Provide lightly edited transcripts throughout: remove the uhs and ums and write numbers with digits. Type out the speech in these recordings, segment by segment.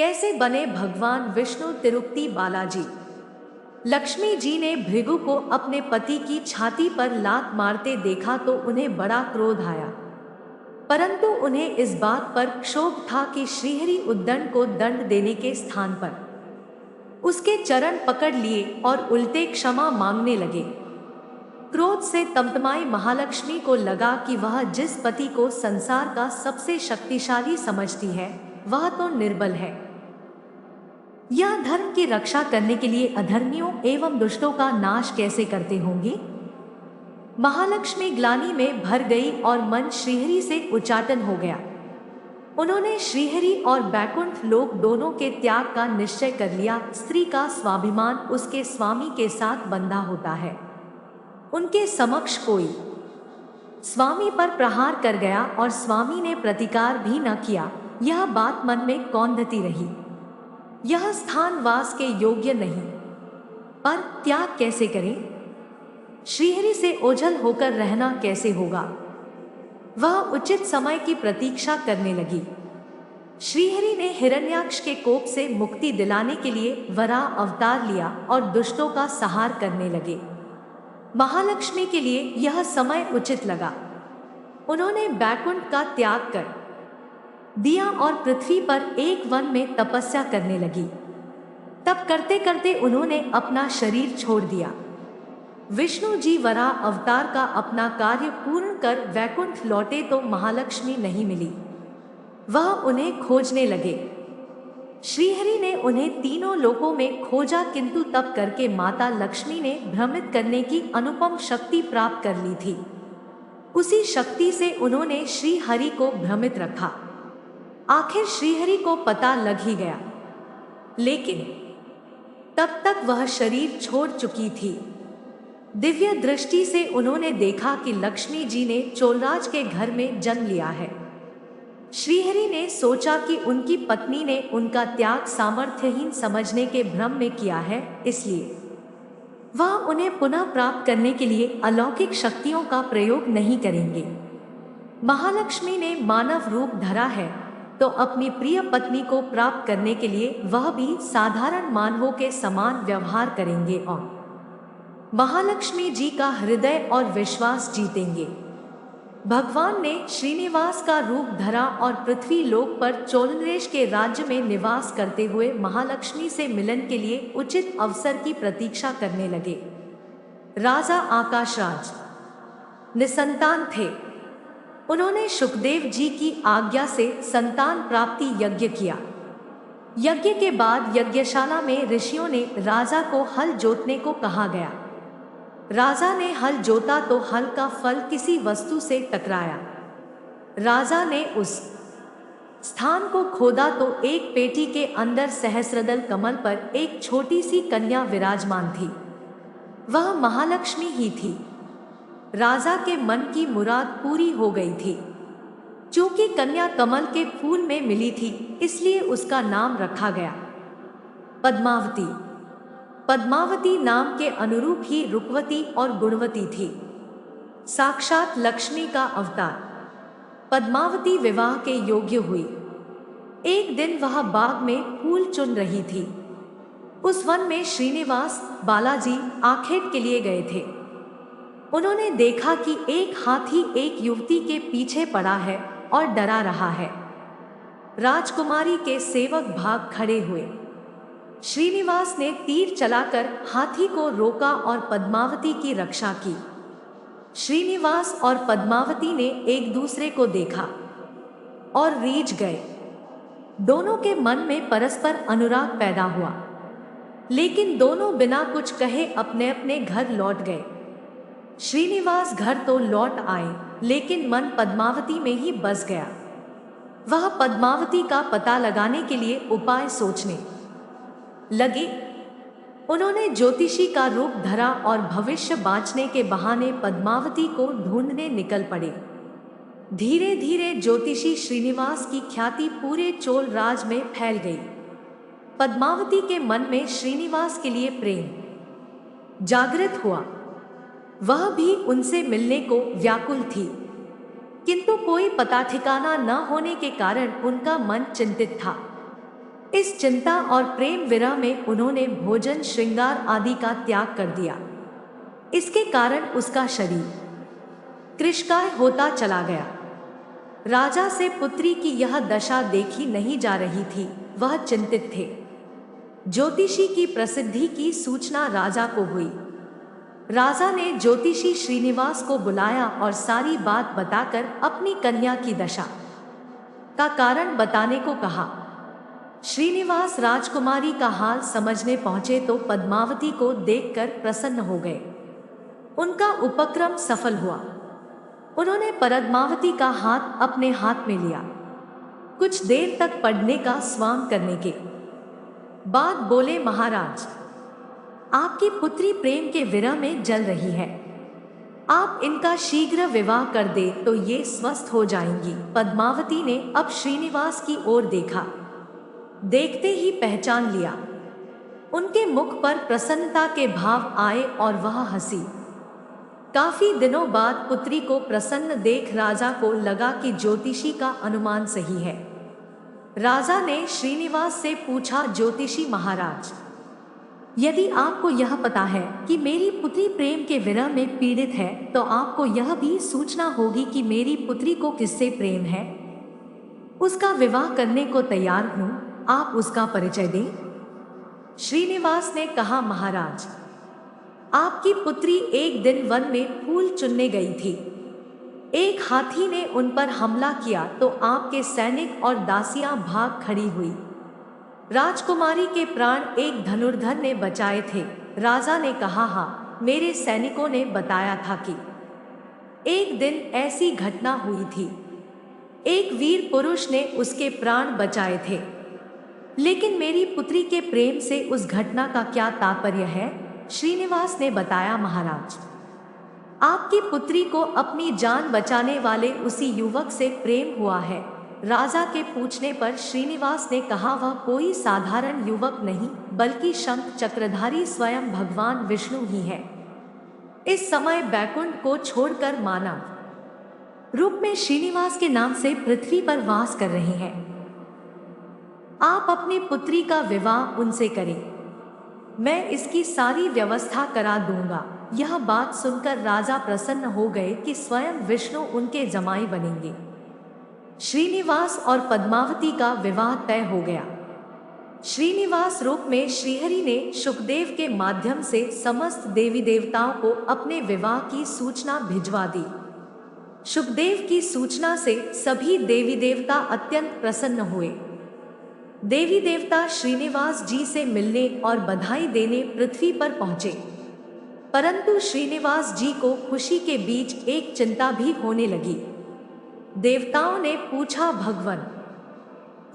कैसे बने भगवान विष्णु तिरुपति बालाजी। लक्ष्मी जी ने भृगु को अपने पति की छाती पर लात मारते देखा तो उन्हें बड़ा क्रोध आया, परंतु उन्हें इस बात पर क्षोभ था कि श्रीहरि उद्दंड को दंड देने के स्थान पर उसके चरण पकड़ लिए और उल्टे क्षमा मांगने लगे। क्रोध से तमतमाई महालक्ष्मी को लगा कि वह जिस पति को संसार का सबसे शक्तिशाली समझती है वह तो निर्बल है। यह धर्म की रक्षा करने के लिए अधर्मियों एवं दुष्टों का नाश कैसे करते होंगे। महालक्ष्मी ग्लानि में भर गई और मन श्रीहरि से उच्चाटन हो गया। उन्होंने श्रीहरि और बैकुंठ लोक दोनों के त्याग का निश्चय कर लिया। स्त्री का स्वाभिमान उसके स्वामी के साथ बंधा होता है। उनके समक्ष कोई स्वामी पर प्रहार कर गया और स्वामी ने प्रतिकार भी न किया, यह बात मन में कौंधती रही। यह स्थान वास के योग्य नहीं, पर त्याग कैसे करें। श्रीहरि से ओझल होकर रहना कैसे होगा। वह उचित समय की प्रतीक्षा करने लगी। श्रीहरि ने हिरण्याक्ष के कोप से मुक्ति दिलाने के लिए वराह अवतार लिया और दुष्टों का संहार करने लगे। महालक्ष्मी के लिए यह समय उचित लगा। उन्होंने बैकुंठ का त्याग कर दिया और पृथ्वी पर एक वन में तपस्या करने लगी। तब करते करते उन्होंने अपना शरीर छोड़ दिया। विष्णु जी वराह अवतार का अपना कार्य पूर्ण कर वैकुंठ लौटे तो महालक्ष्मी नहीं मिली। वह उन्हें खोजने लगे। श्रीहरि ने उन्हें तीनों लोकों में खोजा, किंतु तब करके माता लक्ष्मी ने भ्रमित करने की अनुपम शक्ति प्राप्त कर ली थी। उसी शक्ति से उन्होंने श्री हरि को भ्रमित रखा। आखिर श्रीहरि को पता लग ही गया, लेकिन तब तक वह शरीर छोड़ चुकी थी। दिव्य दृष्टि से उन्होंने देखा कि लक्ष्मी जी ने चोलराज के घर में जन्म लिया है। श्रीहरि ने सोचा कि उनकी पत्नी ने उनका त्याग सामर्थ्यहीन समझने के भ्रम में किया है, इसलिए वह उन्हें पुनः प्राप्त करने के लिए अलौकिक शक्तियों का प्रयोग नहीं करेंगे। महालक्ष्मी ने मानव रूप धरा है तो अपनी प्रिय पत्नी को प्राप्त करने के लिए वह भी साधारण मानवों के समान व्यवहार करेंगे और महालक्ष्मी जी का हृदय और विश्वास जीतेंगे। भगवान ने श्रीनिवास का रूप धरा और पृथ्वी लोक पर चोलनरेश के राज्य में निवास करते हुए महालक्ष्मी से मिलन के लिए उचित अवसर की प्रतीक्षा करने लगे। राजा आकाशराज निसंतान थे। उन्होंने शुकदेव जी की आज्ञा से संतान प्राप्ति यज्ञ किया। यज्ञ के बाद यज्ञशाला में ऋषियों ने राजा को हल जोतने को कहा गया। राजा ने हल जोता तो हल का फल किसी वस्तु से टकराया। राजा ने उस स्थान को खोदा तो एक पेटी के अंदर सहस्रदल कमल पर एक छोटी सी कन्या विराजमान थी। वह महालक्ष्मी ही थी। राजा के मन की मुराद पूरी हो गई थी। चूंकि कन्या कमल के फूल में मिली थी, इसलिए उसका नाम रखा गया पद्मावती। पद्मावती नाम के अनुरूप ही रूपवती और गुणवती थी, साक्षात लक्ष्मी का अवतार। पद्मावती विवाह के योग्य हुई। एक दिन वह बाग में फूल चुन रही थी। उस वन में श्रीनिवास बालाजी आखेट के लिए गए थे। उन्होंने देखा कि एक हाथी एक युवती के पीछे पड़ा है और डरा रहा है। राजकुमारी के सेवक भाग खड़े हुए। श्रीनिवास ने तीर चलाकर हाथी को रोका और पद्मावती की रक्षा की। श्रीनिवास और पद्मावती ने एक दूसरे को देखा और रीझ गए। दोनों के मन में परस्पर अनुराग पैदा हुआ, लेकिन दोनों बिना कुछ कहे अपने अपने घर लौट गए। श्रीनिवास घर तो लौट आए, लेकिन मन पद्मावती में ही बस गया। वह पद्मावती का पता लगाने के लिए उपाय सोचने लगे। उन्होंने ज्योतिषी का रूप धरा और भविष्य बांचने के बहाने पद्मावती को ढूंढने निकल पड़े। धीरे धीरे ज्योतिषी श्रीनिवास की ख्याति पूरे चोल राज में फैल गई। पद्मावती के मन में श्रीनिवास के लिए प्रेम जागृत हुआ। वह भी उनसे मिलने को व्याकुल थी, किंतु कोई पता ठिकाना न होने के कारण उनका मन चिंतित था। इस चिंता और प्रेम विरह में उन्होंने भोजन श्रृंगार आदि का त्याग कर दिया। इसके कारण उसका शरीर कृशकाय होता चला गया। राजा से पुत्री की यह दशा देखी नहीं जा रही थी, वह चिंतित थे। ज्योतिषी की प्रसिद्धि की सूचना राजा को हुई। राजा ने ज्योतिषी श्रीनिवास को बुलाया और सारी बात बताकर अपनी कन्या की दशा का कारण बताने को कहा। श्रीनिवास राजकुमारी का हाल समझने पहुंचे तो पद्मावती को देखकर प्रसन्न हो गए। उनका उपक्रम सफल हुआ। उन्होंने पद्मावती का हाथ अपने हाथ में लिया। कुछ देर तक पढ़ने का स्वांग करने के बाद बोले, महाराज, आपकी पुत्री प्रेम के विरह में जल रही है। आप इनका शीघ्र विवाह कर दे तो ये स्वस्थ हो जाएंगी। पद्मावती ने अब श्रीनिवास की ओर देखा। देखते ही पहचान लिया। उनके मुख पर प्रसन्नता के भाव आए और वह हंसी। काफी दिनों बाद पुत्री को प्रसन्न देख राजा को लगा कि ज्योतिषी का अनुमान सही है। राजा ने श्रीनिवास से पूछा, ज्योतिषी महाराज, यदि आपको यह पता है कि मेरी पुत्री प्रेम के विरह में पीड़ित है तो आपको यह भी सूचना होगी कि मेरी पुत्री को किससे प्रेम है। उसका विवाह करने को तैयार हूं, आप उसका परिचय दें। श्रीनिवास ने कहा, महाराज, आपकी पुत्री एक दिन वन में फूल चुनने गई थी। एक हाथी ने उन पर हमला किया तो आपके सैनिक और दासियां भाग खड़ी हुई। राजकुमारी के प्राण एक धनुर्धर ने बचाए थे। राजा ने कहा, हाँ, मेरे सैनिकों ने बताया था कि एक दिन ऐसी घटना हुई थी। एक वीर पुरुष ने उसके प्राण बचाए थे। लेकिन मेरी पुत्री के प्रेम से उस घटना का क्या तात्पर्य है? श्रीनिवास ने बताया, महाराज, आपकी पुत्री को अपनी जान बचाने वाले उसी युवक से प्रेम हुआ है। राजा के पूछने पर श्रीनिवास ने कहा, वह कोई साधारण युवक नहीं बल्कि शंख चक्रधारी स्वयं भगवान विष्णु ही है। इस समय बैकुंठ को छोड़कर मानव रूप में श्रीनिवास के नाम से पृथ्वी पर वास कर रहे हैं। आप अपनी पुत्री का विवाह उनसे करें, मैं इसकी सारी व्यवस्था करा दूंगा। यह बात सुनकर राजा प्रसन्न हो गए कि स्वयं विष्णु उनके जमाई बनेंगे। श्रीनिवास और पद्मावती का विवाह तय हो गया। श्रीनिवास रूप में श्रीहरि ने शुकदेव के माध्यम से समस्त देवी देवताओं को अपने विवाह की सूचना भिजवा दी। शुकदेव की सूचना से सभी देवी देवता अत्यंत प्रसन्न हुए। देवी देवता श्रीनिवास जी से मिलने और बधाई देने पृथ्वी पर पहुंचे, परंतु श्रीनिवास जी को खुशी के बीच एक चिंता भी होने लगी। देवताओं ने पूछा, भगवान,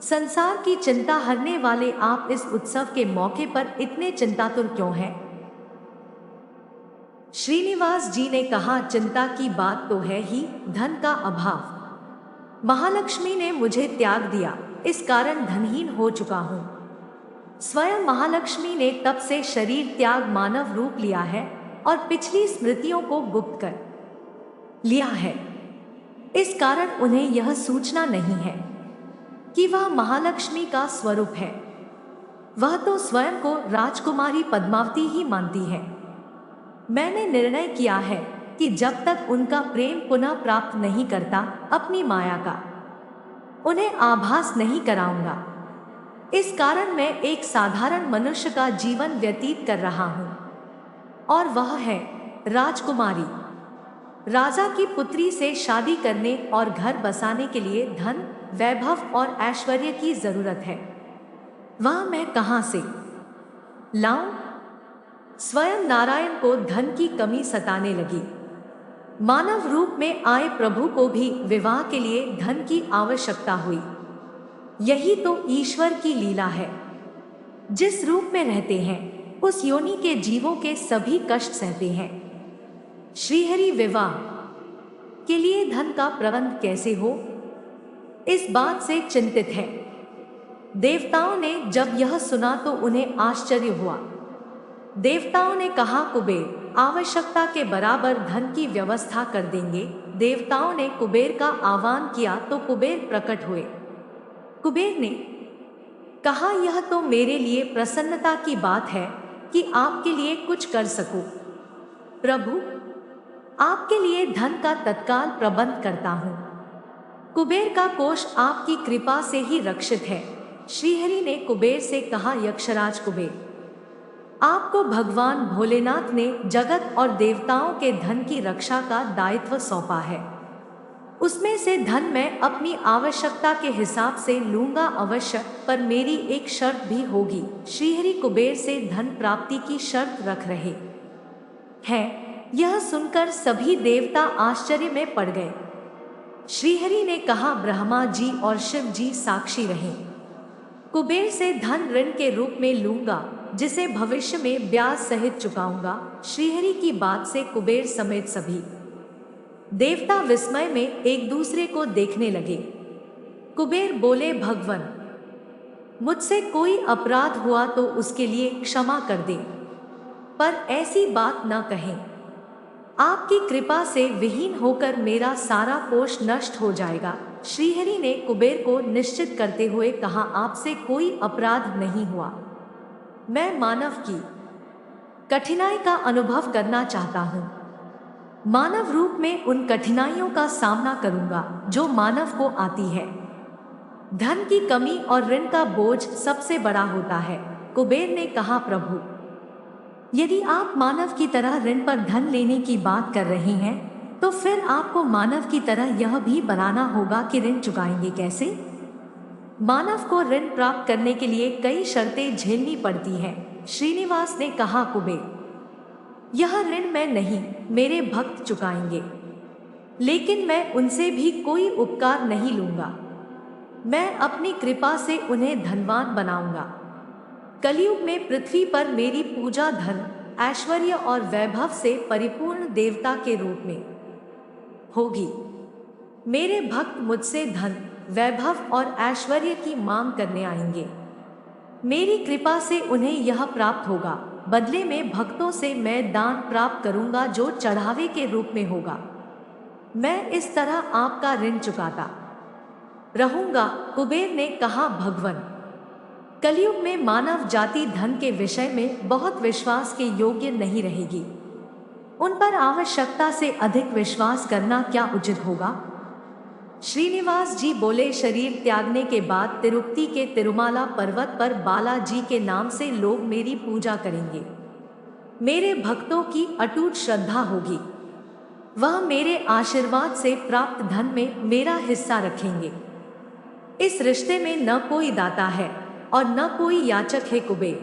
संसार की चिंता हरने वाले आप इस उत्सव के मौके पर इतने चिंतातुर क्यों हैं? श्रीनिवास जी ने कहा, चिंता की बात तो है ही, धन का अभाव। महालक्ष्मी ने मुझे त्याग दिया, इस कारण धनहीन हो चुका हूं। स्वयं महालक्ष्मी ने तब से शरीर त्याग मानव रूप लिया है और पिछली स्मृतियों को गुप्त कर लिया है। इस कारण उन्हें यह सूचना नहीं है कि वह महालक्ष्मी का स्वरूप है। वह तो स्वयं को राजकुमारी पद्मावती ही मानती है। मैंने निर्णय किया है कि जब तक उनका प्रेम पुनः प्राप्त नहीं करता, अपनी माया का उन्हें आभास नहीं कराऊंगा। इस कारण मैं एक साधारण मनुष्य का जीवन व्यतीत कर रहा हूं, और वह है राजकुमारी। राजा की पुत्री से शादी करने और घर बसाने के लिए धन, वैभव और ऐश्वर्य की जरूरत है। वह मैं कहां से लाऊं? स्वयं नारायण को धन की कमी सताने लगी। मानव रूप में आए प्रभु को भी विवाह के लिए धन की आवश्यकता हुई। यही तो ईश्वर की लीला है। जिस रूप में रहते हैं उस योनि के जीवों के सभी कष्ट सहते हैं। श्रीहरि विवाह के लिए धन का प्रबंध कैसे हो, इस बात से चिंतित है। देवताओं ने जब यह सुना तो उन्हें आश्चर्य हुआ। देवताओं ने कहा, कुबेर आवश्यकता के बराबर धन की व्यवस्था कर देंगे। देवताओं ने कुबेर का आह्वान किया तो कुबेर प्रकट हुए। कुबेर ने कहा, यह तो मेरे लिए प्रसन्नता की बात है कि आपके लिए कुछ कर सकूं। प्रभु, आपके लिए धन का तत्काल प्रबंध करता हूँ। कुबेर का कोष आपकी कृपा से ही रक्षित है। श्रीहरि ने कुबेर से कहा, यक्षराज कुबेर, आपको भगवान भोलेनाथ ने जगत और देवताओं के धन की रक्षा का दायित्व सौंपा है। उसमें से धन मैं अपनी आवश्यकता के हिसाब से लूंगा अवश्य, पर मेरी एक शर्त भी होगी। श्रीहरि कुबेर से धन प्राप्ति की शर्त रख रहे हैं। यह सुनकर सभी देवता आश्चर्य में पड़ गए। श्रीहरि ने कहा, ब्रह्मा जी और शिव जी साक्षी रहे। कुबेर से धन ऋण के रूप में लूंगा, जिसे भविष्य में ब्याज सहित चुकाऊंगा। श्रीहरि की बात से कुबेर समेत सभी देवता विस्मय में एक दूसरे को देखने लगे। कुबेर बोले, भगवन, मुझसे कोई अपराध हुआ तो उसके लिए क्षमा कर दे, पर ऐसी बात न कहें। आपकी कृपा से विहीन होकर मेरा सारा कोष नष्ट हो जाएगा। श्रीहरि ने कुबेर को निश्चित करते हुए कहा, आपसे कोई अपराध नहीं हुआ। मैं मानव की कठिनाई का अनुभव करना चाहता हूँ। मानव रूप में उन कठिनाइयों का सामना करूंगा जो मानव को आती है। धन की कमी और ऋण का बोझ सबसे बड़ा होता है। कुबेर ने कहा, प्रभु, यदि आप मानव की तरह ऋण पर धन लेने की बात कर रहे हैं, तो फिर आपको मानव की तरह यह भी बनाना होगा कि ऋण चुकाएंगे कैसे। मानव को ऋण प्राप्त करने के लिए कई शर्तें झेलनी पड़ती हैं। श्रीनिवास ने कहा, कुबेर, यह ऋण मैं नहीं, मेरे भक्त चुकाएंगे, लेकिन मैं उनसे भी कोई उपकार नहीं लूंगा। मैं अपनी कृपा से उन्हें धनवान बनाऊंगा। कलयुग में पृथ्वी पर मेरी पूजा धन, ऐश्वर्य और वैभव से परिपूर्ण देवता के रूप में होगी। मेरे भक्त मुझसे धन, वैभव और ऐश्वर्य की मांग करने आएंगे। मेरी कृपा से उन्हें यह प्राप्त होगा। बदले में भक्तों से मैं दान प्राप्त करूंगा जो चढ़ावे के रूप में होगा। मैं इस तरह आपका ऋण चुकाता रहूंगा। कुबेर ने कहा, भगवन, कलयुग में मानव जाति धन के विषय में बहुत विश्वास के योग्य नहीं रहेगी। उन पर आवश्यकता से अधिक विश्वास करना क्या उचित होगा। श्रीनिवास जी बोले, शरीर त्यागने के बाद तिरुपति के तिरुमाला पर्वत पर बालाजी के नाम से लोग मेरी पूजा करेंगे। मेरे भक्तों की अटूट श्रद्धा होगी। वह मेरे आशीर्वाद से प्राप्त धन में मेरा हिस्सा रखेंगे। इस रिश्ते में न कोई दाता है और न कोई याचक है। कुबेर,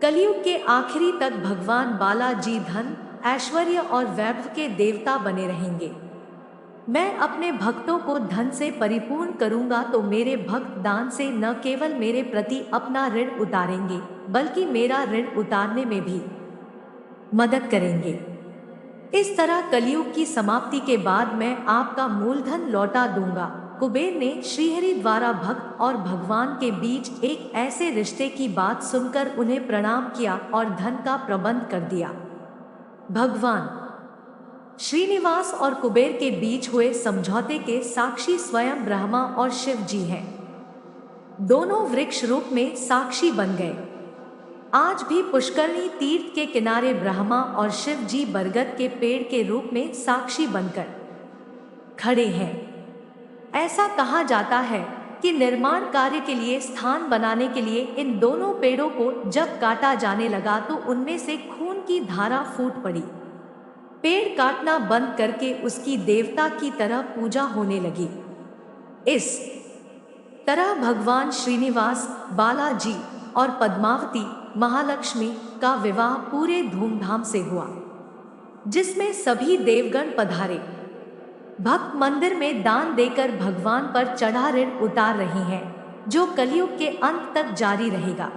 कलयुग के आखिरी तक भगवान बालाजी धन, ऐश्वर्य और वैभव के देवता बने रहेंगे। मैं अपने भक्तों को धन से परिपूर्ण करूंगा तो मेरे भक्त दान से न केवल मेरे प्रति अपना ऋण उतारेंगे, बल्कि मेरा ऋण उतारने में भी मदद करेंगे। इस तरह कलयुग की समाप्ति के बाद मैं आपका मूलधन लौटा दूंगा। कुबेर ने श्रीहरि द्वारा भक्त और भगवान के बीच एक ऐसे रिश्ते की बात सुनकर उन्हें प्रणाम किया और धन का प्रबंध कर दिया। भगवान श्रीनिवास और कुबेर के बीच हुए समझौते के साक्षी स्वयं ब्रह्मा और शिव जी हैं। दोनों वृक्ष रूप में साक्षी बन गए। आज भी पुष्करणी तीर्थ के किनारे ब्रह्मा और शिव जी बरगद के पेड़ के रूप में साक्षी बनकर खड़े हैं। ऐसा कहा जाता है कि निर्माण कार्य के लिए स्थान बनाने के लिए इन दोनों पेड़ों को जब काटा जाने लगा तो उनमें से खून की धारा फूट पड़ी। पेड़ काटना बंद करके उसकी देवता की तरह पूजा होने लगी। इस तरह भगवान श्रीनिवास, बालाजी और पद्मावती महालक्ष्मी का विवाह पूरे धूमधाम से हुआ, जिसमें सभी देवगण पधारे। भक्त मंदिर में दान देकर भगवान पर चढ़ा ऋण उतार रहे हैं, जो कलयुग के अंत तक जारी रहेगा।